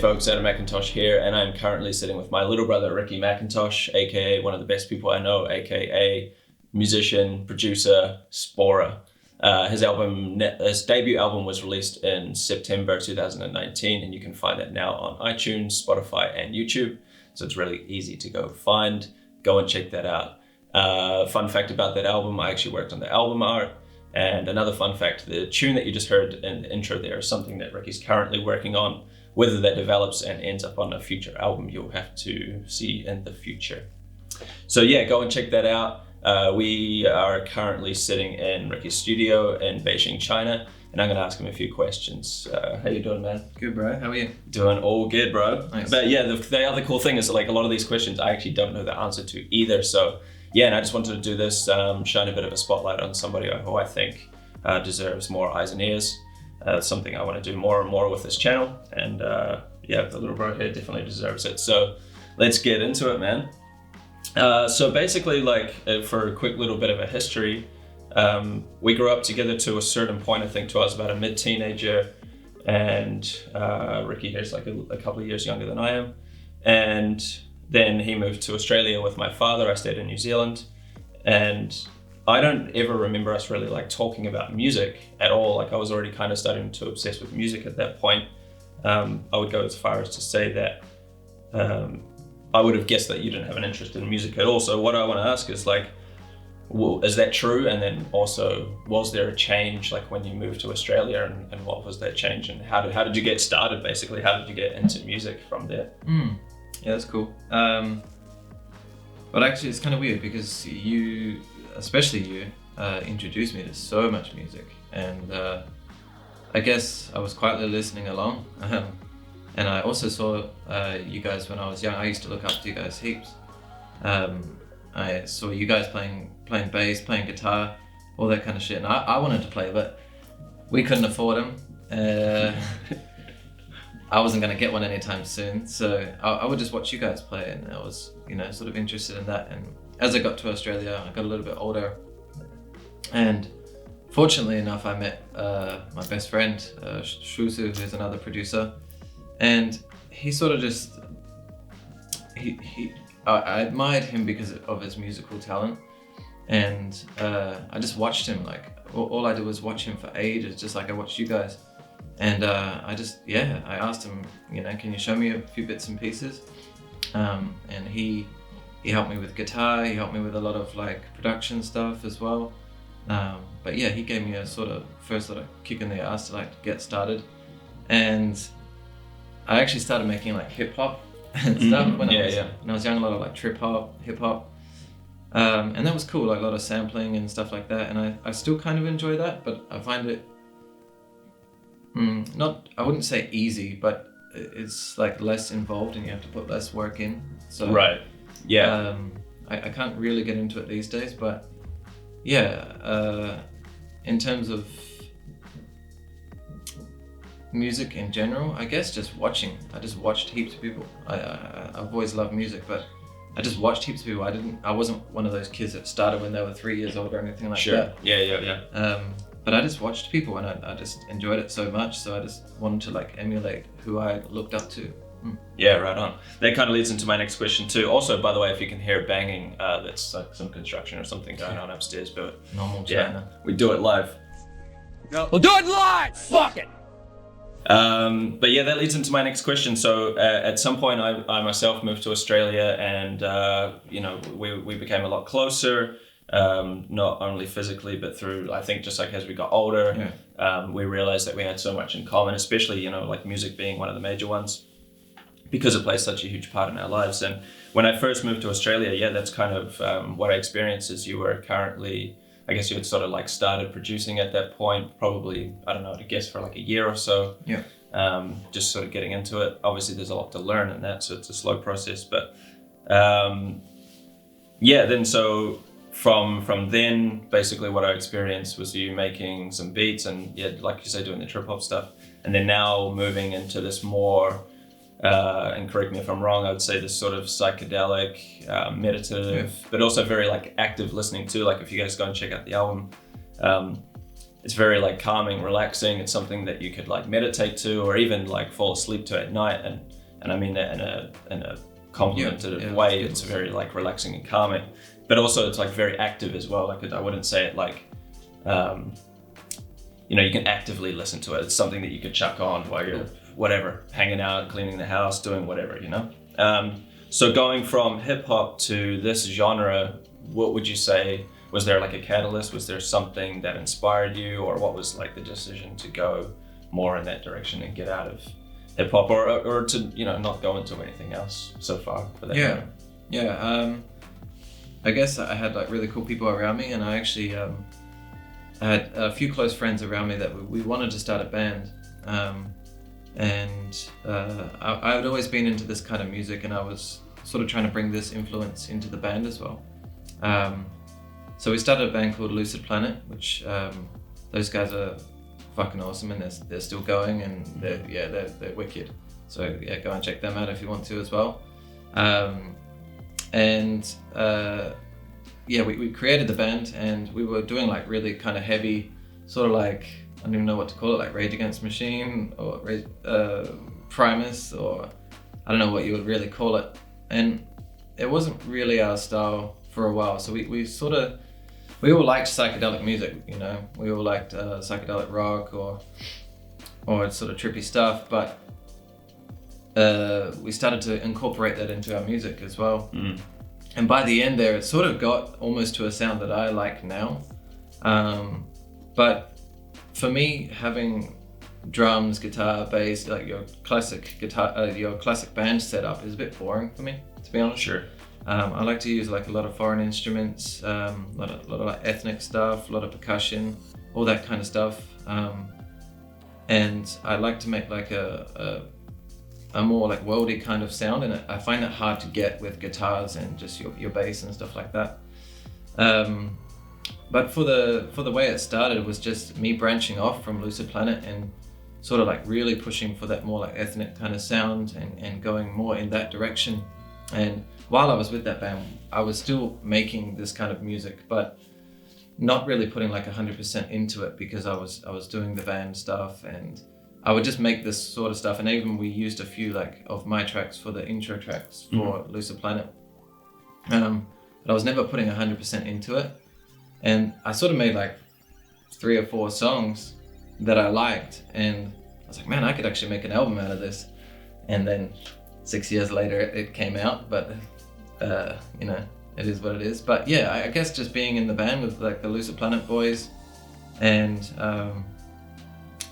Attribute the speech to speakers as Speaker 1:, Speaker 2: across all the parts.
Speaker 1: folks, Adam MacKintosh here, and I'm currently sitting with my little brother Ricky MacKintosh, aka one of the best people I know, aka musician, producer, Spora. His debut album was released in September 2019, and you can find it now on iTunes, Spotify, and YouTube. So it's really easy to go find. Go and check that out. Fun fact about that album, I actually worked on the album art. And another fun fact, the tune that you just heard in the intro there is something that Ricky's currently working on. Whether that develops and ends up on a future album, you'll have to see in the future. So yeah, go and check that out. We are currently sitting in Ricky's studio in Beijing, China, and I'm gonna ask him a few questions. How you doing, man?
Speaker 2: Good, bro. How are you?
Speaker 1: Doing all good, bro.
Speaker 2: Nice.
Speaker 1: But yeah, the other cool thing is like a lot of these questions I actually don't know the answer to either. So yeah, and I just wanted to do this, shine a bit of a spotlight on somebody who I think deserves more eyes and ears. Something I want to do more and more with this channel, and yeah, the little bro here definitely deserves it. So let's get into it, man. So basically, like for a quick little bit of a history, we grew up together to a certain point. I think till I was about a mid-teenager, and Ricky here's like a couple of years younger than I am, and then he moved to Australia with my father. I stayed in New Zealand, and I don't ever remember us really like talking about music at all. Like I was already kind of starting to obsess with music at that point. I would go as far as to say that I would have guessed that you didn't have an interest in music at all. So what I want to ask is like, well, is that true? And then also, was there a change like when you moved to Australia, and what was that change, and how did you get started basically? How did you get into music from there?
Speaker 2: Yeah, that's cool. But actually it's kind of weird because you, especially you, introduced me to so much music, and I guess I was quietly listening along. And I also saw you guys when I was young. I used to look up to you guys heaps. I saw you guys playing bass, playing guitar, all that kind of shit. And I wanted to play, but we couldn't afford them. I wasn't going to get one anytime soon, so I would just watch you guys play, and I was, sort of interested in that. And as I got to Australia, I got a little bit older, and fortunately enough, I met my best friend, Shwusu, who's another producer, and he sort of just, I admired him because of his musical talent, and I just watched him, like, all I did was watch him for ages, just like I watched you guys. And I asked him, can you show me a few bits and pieces? And he helped me with guitar, he helped me with a lot of like production stuff as well. But yeah, he gave me a first kick in the ass to like get started. And I actually started making like hip hop and stuff when I was young, a lot of like trip hop, hip hop. And that was cool, like a lot of sampling and stuff like that. And I still kind of enjoy that, but I find it I wouldn't say easy, but it's like less involved and you have to put less work in. So
Speaker 1: right, yeah.
Speaker 2: I can't really get into it these days, but yeah, in terms of music in general, I guess just watching. I just watched heaps of people. I've always loved music, but I just watched heaps of people. I wasn't one of those kids that started when they were 3 years old or anything like that.
Speaker 1: Yeah.
Speaker 2: But I just watched people, and I just enjoyed it so much, so I just wanted to like emulate who I looked up to.
Speaker 1: Yeah, right on. That kind of leads into my next question too. Also, by the way, if you can hear banging, that's like some construction or something going on upstairs, but
Speaker 2: Normal China.
Speaker 1: Yeah, we do it live.
Speaker 3: No. We'll do it live! Fuck it!
Speaker 1: But yeah, that leads into my next question. So at some point I myself moved to Australia, and we became a lot closer. Not only physically, but through, I think, just like as we got older, we realized that we had so much in common, especially, like music being one of the major ones, because it plays such a huge part in our lives. And when I first moved to Australia, that's kind of what I experienced. Is you were currently, I guess you had sort of like started producing at that point, probably, I don't know, to guess for like a year or so.
Speaker 2: Yeah.
Speaker 1: Just sort of getting into it. Obviously there's a lot to learn in that, so it's a slow process, but then so from then, basically what I experienced was you making some beats and like you say, doing the trip hop stuff, and then now moving into this more, and correct me if I'm wrong, I would say this sort of psychedelic, meditative, but also very like active listening too. Like if you guys go and check out the album, it's very like calming, relaxing. It's something that you could like meditate to, or even like fall asleep to at night. And and I mean that in a complimented
Speaker 2: Yeah,
Speaker 1: way. It's very like relaxing and calming, but also it's like very active as well. Like I wouldn't say it like, you know, you can actively listen to it. It's something that you could chuck on while you're whatever, hanging out, cleaning the house, doing whatever, you know. So going from hip hop to this genre, what would you say? Was there like a catalyst? Was there something that inspired you, or what was like the decision to go more in that direction and get out of hip hop, or to, you know, not go into anything else so far for that?
Speaker 2: I guess I had like really cool people around me, and I actually I had a few close friends around me that we wanted to start a band, and I had always been into this kind of music, and I was sort of trying to bring this influence into the band as well. So we started a band called Lucid Planet, which those guys are fucking awesome, and they're still going, and they're wicked. So yeah, go and check them out if you want to as well. We created the band, and we were doing like really kind of heavy, sort of like, I don't even know what to call it, like Rage Against the Machine or Primus, or I don't know what you would really call it. And it wasn't really our style for a while. So we all liked psychedelic music, you know. We all liked psychedelic rock or sort of trippy stuff, but we started to incorporate that into our music as well. And by the end there, it sort of got almost to a sound that I like now. But for me, having drums, guitar, bass, like your classic guitar, your classic band setup is a bit boring for me, to be honest.
Speaker 1: Sure.
Speaker 2: I like to use like a lot of foreign instruments, a lot of like ethnic stuff, a lot of percussion, all that kind of stuff. And I like to make like a more like worldy kind of sound, and I find that hard to get with guitars and just your bass and stuff like that. But for the way it started, it was just me branching off from Lucid Planet and sort of like really pushing for that more like ethnic kind of sound and going more in that direction. And while I was with that band, I was still making this kind of music, but not really putting like 100% into it, because I was doing the band stuff, and I would just make this sort of stuff. And even we used a few like of my tracks for the intro tracks for Lucid Planet. But I was never putting 100% into it. And I sort of made like 3 or 4 songs that I liked, and I was like, man, I could actually make an album out of this. And then 6 years later it came out, but you know, it is what it is. But yeah, I guess just being in the band with like the Lucid Planet boys, and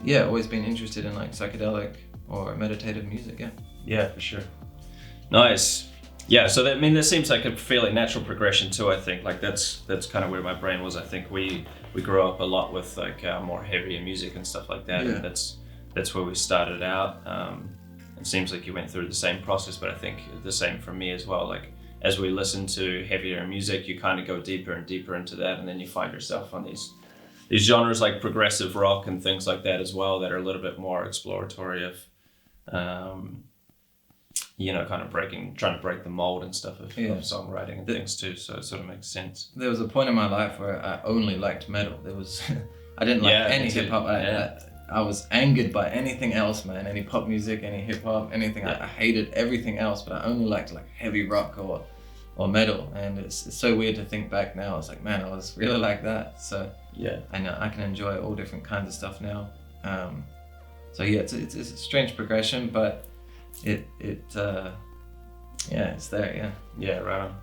Speaker 2: always been interested in like psychedelic or meditative music.
Speaker 1: Yeah, for sure. Nice. Yeah, so that, I mean, that seems like a fairly natural progression too, I think. Like that's kind of where my brain was. I think we grew up a lot with like more heavier music and stuff like that. Yeah. And that's where we started out. It seems like you went through the same process, but I think the same for me as well. Like as we listen to heavier music, you kind of go deeper and deeper into that, and then you find yourself on these genres like progressive rock and things like that as well, that are a little bit more exploratory of, you know, kind of trying to break the mold and stuff of songwriting and things too. So it sort of makes sense.
Speaker 2: There was a point in my life where I only liked metal. There was, I didn't like any hip hop. I was angered by anything else, man. Any pop music, any hip hop, anything. I hated everything else, but I only liked like heavy rock or metal. And it's so weird to think back now. I was like, man, I was really like that. So yeah, I know I can enjoy all different kinds of stuff now. So yeah, it's a strange progression, but it's there.
Speaker 1: Yeah, right on.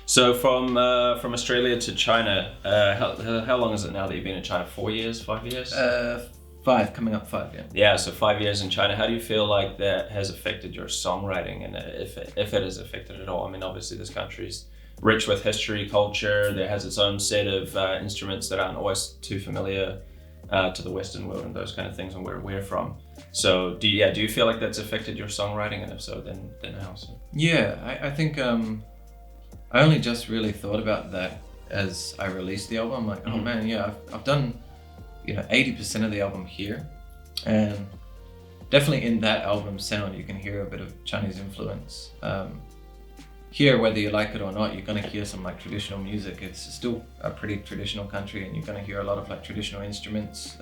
Speaker 1: So from Australia to China, how long is it now that you've been in China? 4 years, 5 years?
Speaker 2: 5, coming up 5, yeah.
Speaker 1: Yeah, so 5 years in China. How do you feel like that has affected your songwriting, and if it has affected at all? I mean, obviously this country's rich with history, culture. There has its own set of instruments that aren't always too familiar to the Western world and those kind of things, and where we're from. So do you feel like that's affected your songwriting, and if so, then how so?
Speaker 2: Yeah, I think I only just really thought about that as I released the album. I'm like, oh man, yeah, I've done 80% of the album here, and definitely in that album sound you can hear a bit of Chinese influence. Here, whether you like it or not, you're gonna hear some like traditional music. It's still a pretty traditional country, and you're gonna hear a lot of like traditional instruments.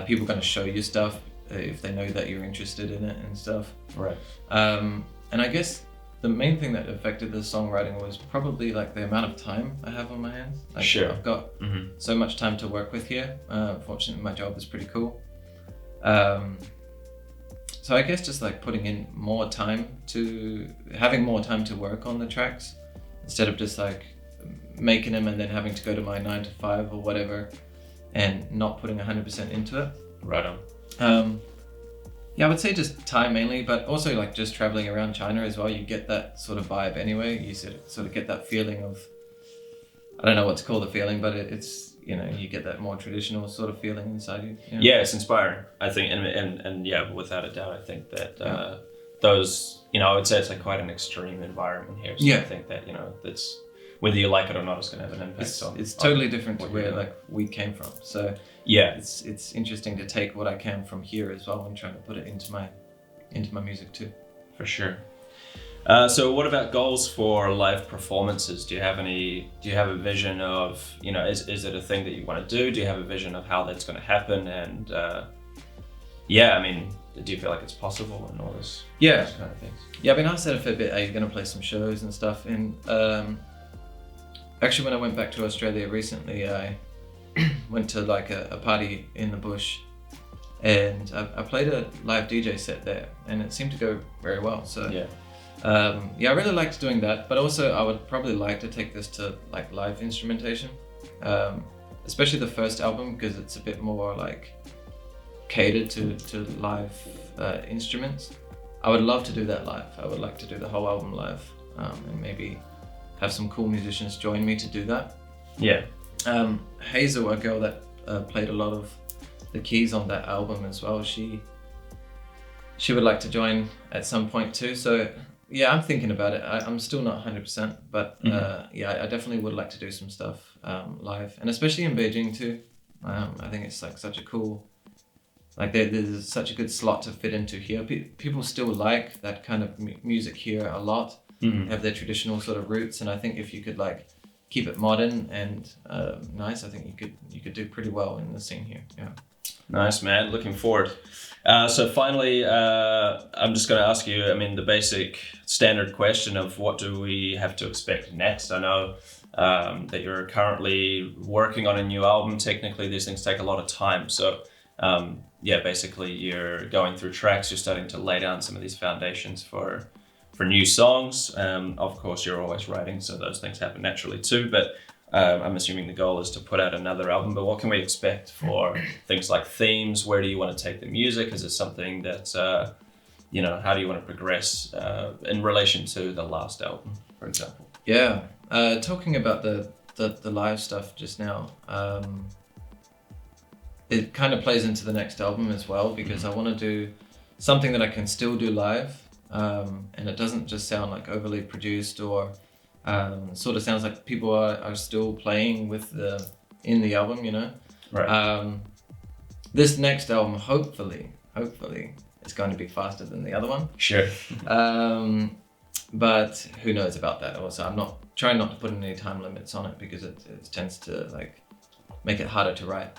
Speaker 2: People are gonna show you stuff if they know that you're interested in it and stuff.
Speaker 1: Right.
Speaker 2: And I guess the main thing that affected the songwriting was probably like the amount of time I have on my hands. Like,
Speaker 1: Sure.
Speaker 2: I've got so much time to work with here. Fortunately, my job is pretty cool. So I guess just like putting in having more time to work on the tracks instead of just like making them and then having to go to my 9 to 5 or whatever and not putting 100% into it.
Speaker 1: Right on.
Speaker 2: Yeah, I would say just time mainly, but also like just traveling around China as well, you get that sort of vibe anyway. You sort of get that feeling of, I don't know what to call the feeling, but it's, you know, you get that more traditional sort of feeling inside you.
Speaker 1: Yeah, it's inspiring, I think, and yeah, without a doubt, I think that those, you know, I would say it's like quite an extreme environment here. So I think that, you know, that's, whether you like it or not, it's going to have an impact on.
Speaker 2: It's totally different to where like we came from. So
Speaker 1: yeah,
Speaker 2: it's interesting to take what I can from here as well and try to put it into my music too.
Speaker 1: For sure. So what about goals for live performances? Do you have a vision of, you know, is it a thing that you want to do? Do you have a vision of how that's going to happen? And yeah, I mean, do you feel like it's possible and all this kind of things?
Speaker 2: Yeah, I've been asked that a fair bit. Are you going to play some shows and stuff? And actually, when I went back to Australia recently, I went to like a party in the bush, and I played a live DJ set there, and it seemed to go very well. So
Speaker 1: yeah,
Speaker 2: I really liked doing that, but also I would probably like to take this to like live instrumentation, especially the first album, because it's a bit more like catered to live instruments. I would love to do that live. I would like to do the whole album live, and maybe have some cool musicians join me to do that.
Speaker 1: Yeah.
Speaker 2: Hazel, a girl that played a lot of the keys on that album as well, she would like to join at some point too. So yeah, I'm thinking about it. I'm still not 100%, but yeah, I definitely would like to do some stuff live, and especially in Beijing too. I think it's like such a cool, like there's such a good slot to fit into here. People still like that kind of music here a lot. Have their traditional sort of roots, and I think if you could like keep it modern and nice, I think you could do pretty well in the scene here. Yeah.
Speaker 1: Nice, man. Looking forward. So finally, I'm just going to ask you, I mean, the basic standard question of what do we have to expect next? I know that you're currently working on a new album. Technically, these things take a lot of time. So yeah, basically you're going through tracks, you're starting to lay down some of these foundations for new songs. Of course, you're always writing, so those things happen naturally too. But I'm assuming the goal is to put out another album. But what can we expect for things like themes? Where do you want to take the music? Is it something that, you know, how do you want to progress in relation to the last album, for example?
Speaker 2: Yeah, talking about the live stuff just now, it kind of plays into the next album as well, because I want to do something that I can still do live. And it doesn't just sound like overly produced or sort of sounds like people are still playing in the album, you know.
Speaker 1: Right.
Speaker 2: This next album, hopefully, it's going to be faster than the other one.
Speaker 1: Sure.
Speaker 2: But who knows about that? Also, I'm not trying not to put any time limits on it, because it tends to like make it harder to write.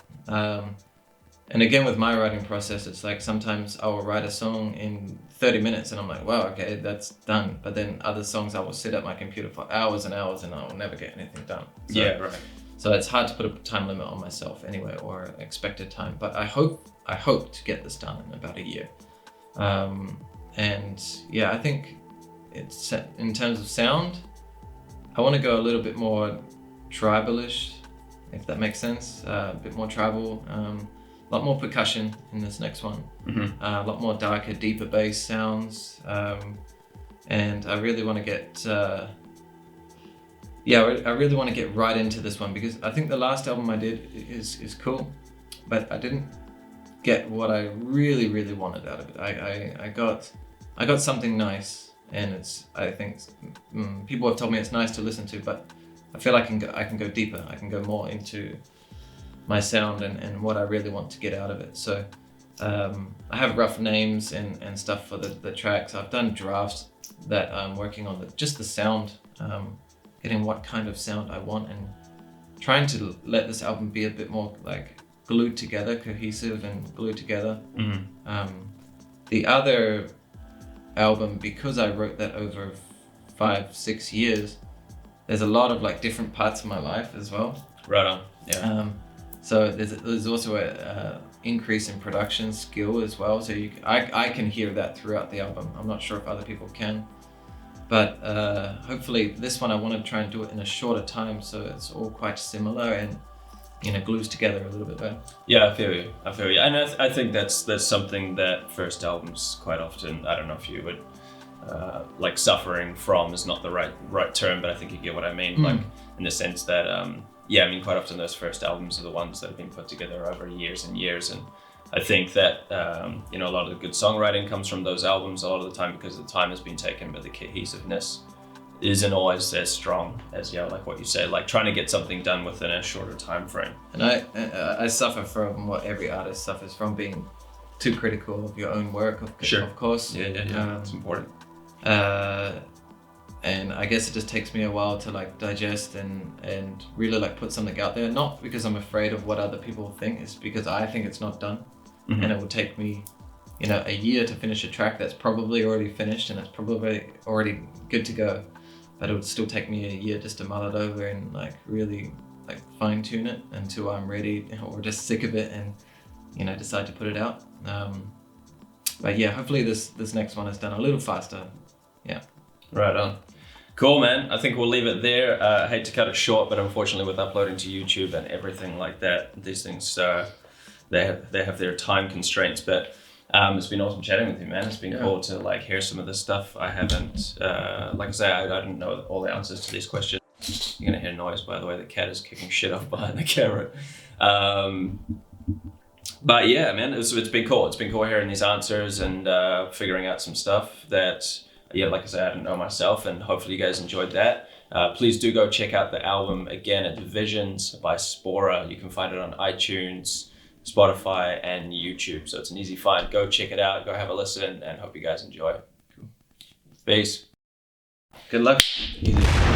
Speaker 2: And again, with my writing process, it's like sometimes I will write a song in 30 minutes and I'm like, wow, okay, that's done. But then other songs I will sit at my computer for hours and hours and I will never get anything done. So,
Speaker 1: yeah, right.
Speaker 2: So it's hard to put a time limit on myself anyway, or expected time. But I hope to get this done in about a year. And yeah, I think it's in terms of sound, I want to go a little bit more tribalish, if that makes sense. A bit more tribal. A lot more percussion in this next one. A lot more darker, deeper bass sounds. And I really want to get, I really want to get right into this one, because I think the last album I did is cool, but I didn't get what I really, really wanted out of it. I got something nice, and I think people have told me it's nice to listen to, but I feel I can go deeper. I can go more into my sound and what I really want to get out of it. So I have rough names and stuff for the tracks. I've done drafts that I'm working on, just the sound, getting what kind of sound I want, and trying to let this album be a bit more like glued together, cohesive and glued together.
Speaker 1: Mm-hmm.
Speaker 2: The other album, because I wrote that over 5-6 years, there's a lot of like different parts of my life as well.
Speaker 1: Right on. Yeah.
Speaker 2: So there's also a increase in production skill as well. So I can hear that throughout the album. I'm not sure if other people can, but hopefully this one I want to try and do it in a shorter time, so it's all quite similar and glues together a little bit better.
Speaker 1: Yeah, I feel you. And I think that's something that first albums quite often, I don't know if you would, like suffering from is not the right term, but I think you get what I mean. Like in the sense that, quite often those first albums are the ones that have been put together over years and years. And I think that, a lot of the good songwriting comes from those albums a lot of the time because the time has been taken, but the cohesiveness isn't always as strong as, like what you say, like trying to get something done within a shorter time frame.
Speaker 2: And I suffer from what every artist suffers from, being too critical of your own work, of course.
Speaker 1: Yeah, it's important.
Speaker 2: And I guess it just takes me a while to like digest and really like put something out there, not because I'm afraid of what other people think, it's because I think it's not done.
Speaker 1: Mm-hmm.
Speaker 2: And it will take me a year to finish a track that's probably already finished and it's probably already good to go, but it would still take me a year just to mull it over and like really like fine tune it until I'm ready or just sick of it and decide to put it out. But yeah, hopefully this next one is done a little faster. Yeah.
Speaker 1: Right on. Cool, man. I think we'll leave it there. I hate to cut it short, but unfortunately with uploading to YouTube and everything like that, these things, they have their time constraints. But it's been awesome chatting with you, man. It's been cool to like hear some of this stuff. I haven't, like I say, I didn't know all the answers to these questions. You're gonna hear noise, by the way. The cat is kicking shit off behind the camera. But yeah, man, it's been cool. It's been cool hearing these answers and figuring out some stuff that, like I said, I didn't know myself, and hopefully you guys enjoyed that. Please do go check out the album again at Visions by Spora. You can find it on iTunes, Spotify, and YouTube. So it's an easy find. Go check it out. Go have a listen, and hope you guys enjoy. Cool. Peace.
Speaker 2: Good luck.
Speaker 1: Easy.